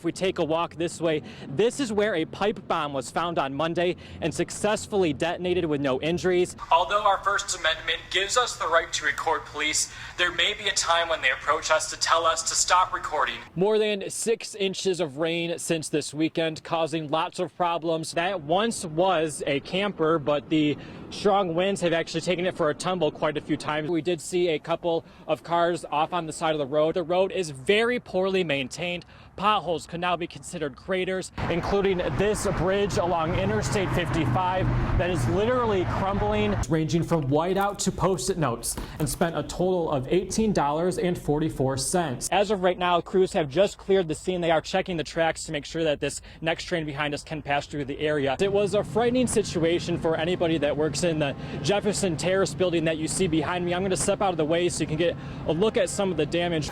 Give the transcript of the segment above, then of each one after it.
If we take a walk this way, this is where a pipe bomb was found on Monday and successfully detonated with no injuries. Although our First Amendment gives us the right to record police, there may be a time when they approach us to tell us to stop recording. More than 6 inches of rain since this weekend, causing lots of problems. That once was a camper, but the strong winds have actually taken it for a tumble quite a few times. We did see a couple of cars off on the side of the road. The road is very poorly maintained. Potholes could now be considered craters, including this bridge along Interstate 55 that is literally crumbling, ranging from whiteout to Post-it notes, and spent a total of $18.44. As of right now, crews have just cleared the scene. They are checking the tracks to make sure that this next train behind us can pass through the area. It was a frightening situation for anybody that works in the Jefferson Terrace building that you see behind me. I'm going to step out of the way so you can get a look at some of the damage.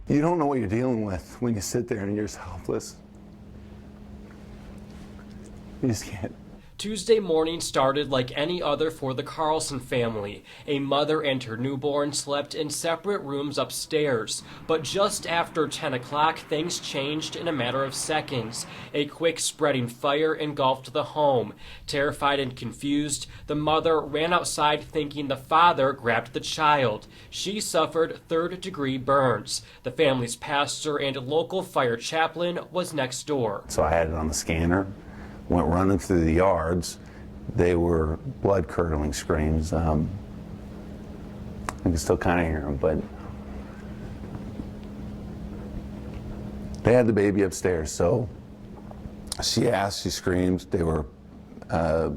You don't know what you're dealing with when you sit there and you're just helpless. You just can't. Tuesday morning started like any other for the Carlson family. A mother and her newborn slept in separate rooms upstairs. But just after 10 o'clock, things changed in a matter of seconds. A quick spreading fire engulfed the home. Terrified and confused, the mother ran outside thinking the father grabbed the child. She suffered third-degree burns. The family's pastor and local fire chaplain was next door. So I had it on the scanner. Went running through the yards. They were blood-curdling screams. I can still kind of hear them, but they had the baby upstairs, so she asked, she screamed. They were a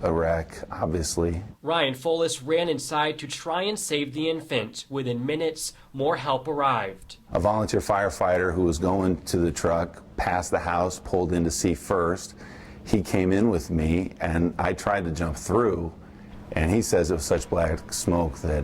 wreck, obviously. Ryan Follis ran inside to try and save the infant. Within minutes, more help arrived. A volunteer firefighter who was going to the truck passed the house, pulled in to see first. He came in with me, and I tried to jump through, and he says it was such black smoke that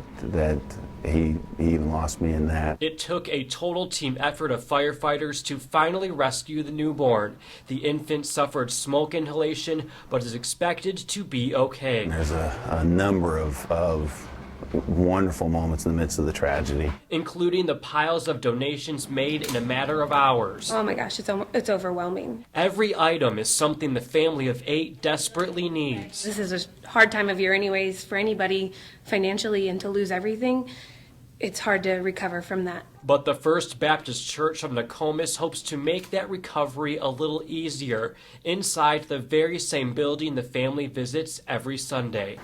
he even lost me in that. It took a total team effort of firefighters to finally rescue the newborn. The infant suffered smoke inhalation, but is expected to be okay. There's a number of wonderful moments in the midst of the tragedy, including the piles of donations made in a matter of hours. Oh my gosh, it's overwhelming. Every item is something the family of 8 desperately needs. This is a hard time of year anyways for anybody financially, and to lose everything, it's hard to recover from that. But the First Baptist Church of Nokomis hopes to make that recovery a little easier inside the very same building the family visits every Sunday.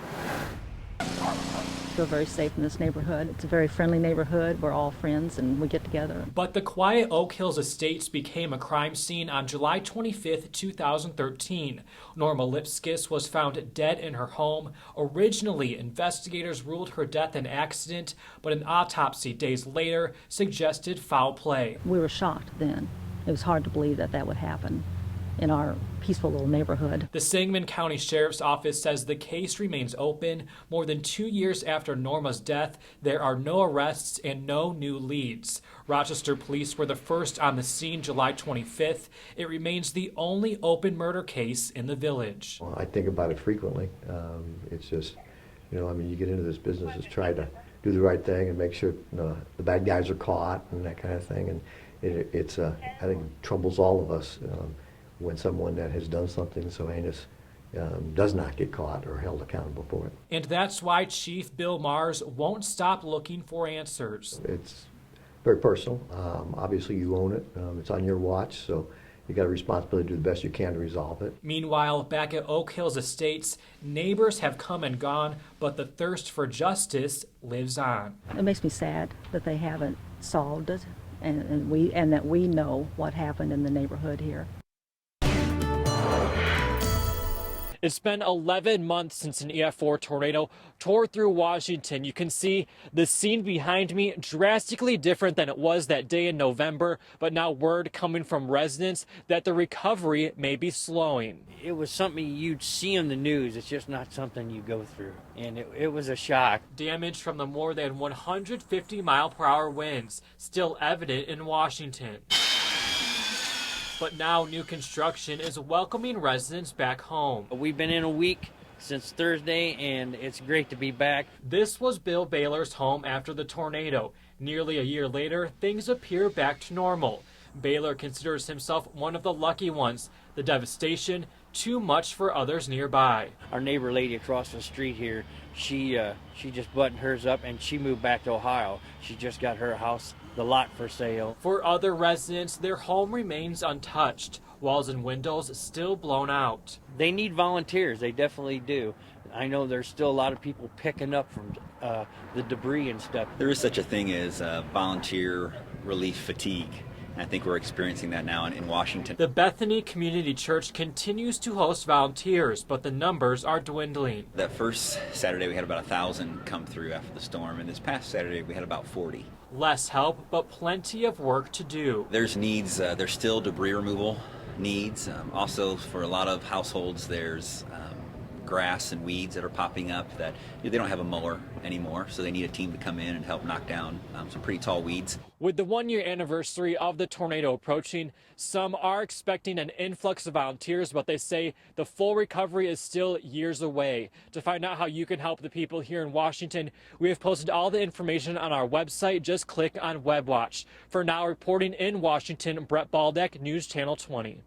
Feel very safe in this neighborhood. It's a very friendly neighborhood. We're all friends and we get together. But the quiet Oak Hills Estates became a crime scene on July 25th, 2013. Norma Lipskis was found dead in her home. Originally, investigators ruled her death an accident, but an autopsy days later suggested foul play. We were shocked then. It was hard to believe that that would happen in our peaceful little neighborhood. The Sangamon County Sheriff's Office says the case remains open. More than 2 years after Norma's death, there are no arrests and no new leads. Rochester police were the first on the scene July 25th. It remains the only open murder case in the village. Well, I think about it frequently. It's just, you get into this business is try to do the right thing and make sure the bad guys are caught and that kind of thing. And I think it troubles all of us when someone that has done something so heinous does not get caught or held accountable for it. And that's why Chief Bill Mars won't stop looking for answers. It's very personal. Obviously you own it. It's on your watch, so you got a responsibility to do the best you can to resolve it. Meanwhile, back at Oak Hills Estates, neighbors have come and gone, but the thirst for justice lives on. It makes me sad that they haven't solved it, and that we know what happened in the neighborhood here. It's been 11 months since an EF4 tornado tore through Washington. You can see the scene behind me, drastically different than it was that day in November, but now word coming from residents that the recovery may be slowing. It was something you'd see on the news. It's just not something you go through, and it was a shock. Damage from the more than 150-mile-per-hour winds still evident in Washington. But now new construction is welcoming residents back home. We've been in a week since Thursday, and it's great to be back. This was Bill Baylor's home after the tornado. Nearly a year later, things appear back to normal. Baylor considers himself one of the lucky ones. The devastation, too much for others nearby. Our neighbor lady across the street here, she just buttoned hers up and she moved back to Ohio. She just got her house, the lot for sale. For other residents, their home remains untouched. Walls and windows still blown out. They need volunteers, they definitely do. I know there's still a lot of people picking up from the debris and stuff. There is such a thing as volunteer relief fatigue. I think we're experiencing that now in Washington. The Bethany Community Church continues to host volunteers, but the numbers are dwindling. That first Saturday we had about 1,000 come through after the storm, and this past Saturday we had about 40. Less help, but plenty of work to do. There's needs, there's still debris removal needs. Also for a lot of households there's grass and weeds that are popping up that they don't have a mower anymore, so they need a team to come in and help knock down some pretty tall weeds. With the one-year anniversary of the tornado approaching, some are expecting an influx of volunteers, but they say the full recovery is still years away. To find out how you can help the people here in Washington, we have posted all the information on our website. Just click on Web Watch. For now, reporting in Washington, Brett Baldeck, News Channel 20.